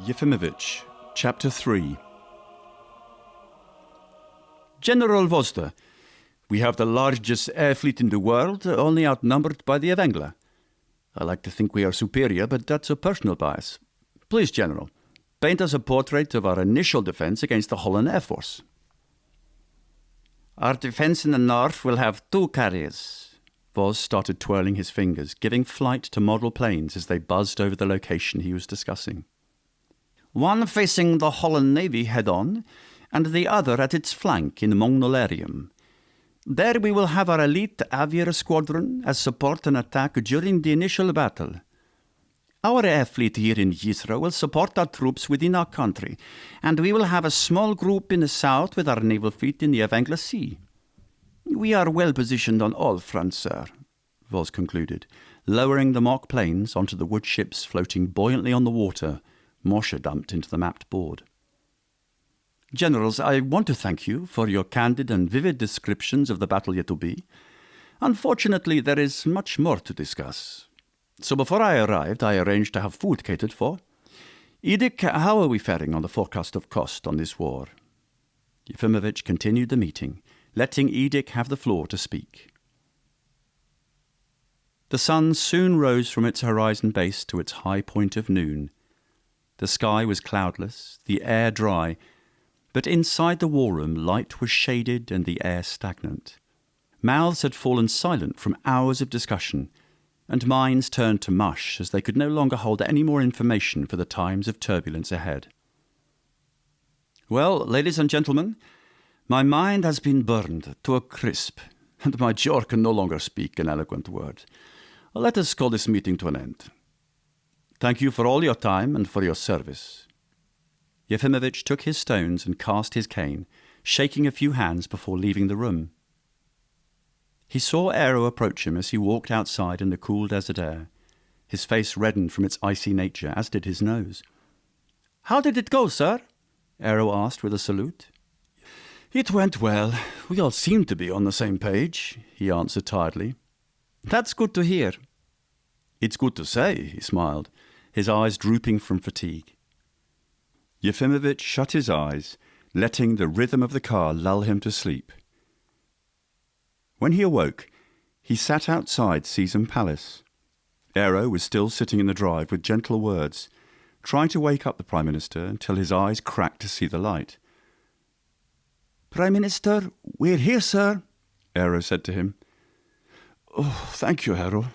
Yefimovich Chapter 3. General Voster, we have the largest air fleet in the world, only outnumbered by the Landavengler. I like to think we are superior, but that's a personal bias. Please, General, paint us a portrait of our initial defense against the Holle Air Force. Our defense in the north will have 2 carriers. Voss started twirling his fingers, giving flight to model planes as they buzzed over the location he was discussing. One facing the Holland Navy head-on, and the other at its flank in Mongnolarium. There we will have our elite aviator squadron as support and attack during the initial battle. Our air fleet here in Yisra will support our troops within our country, and we will have a small group in the south with our naval fleet in the Landavengler Sea. We are well positioned on all fronts, sir, Voss concluded, lowering the mock planes onto the wood ships floating buoyantly on the water, moisture dumped into the mapped board. Generals, I want to thank you for your candid and vivid descriptions of the battle yet to be. Unfortunately, there is much more to discuss. So before I arrived, I arranged to have food catered for. Edic, how are we faring on the forecast of cost on this war? Yefimovich continued the meeting, letting Edic have the floor to speak. The sun soon rose from its horizon base to its high point of noon. The sky was cloudless, the air dry, but inside the war room light was shaded and the air stagnant. Mouths had fallen silent from hours of discussion, and minds turned to mush as they could no longer hold any more information for the times of turbulence ahead. Well, ladies and gentlemen, my mind has been burned to a crisp, and my jaw can no longer speak an eloquent word. Let us call this meeting to an end. Thank you for all your time and for your service. Yefimovich took his stones and cast his cane, shaking a few hands before leaving the room. He saw Aero approach him as he walked outside in the cool desert air. His face reddened from its icy nature, as did his nose. "How did it go, sir?" Aero asked with a salute. "It went well. We all seemed to be on the same page," he answered tiredly. "That's good to hear." "It's good to say," he smiled, his eyes drooping from fatigue. Yefimovich shut his eyes, letting the rhythm of the car lull him to sleep. When he awoke, he sat outside Sesam Palace. Aero was still sitting in the drive with gentle words, trying to wake up the Prime Minister until his eyes cracked to see the light. "Prime Minister, we're here, sir," Aero said to him. "Oh, thank you, Aero,"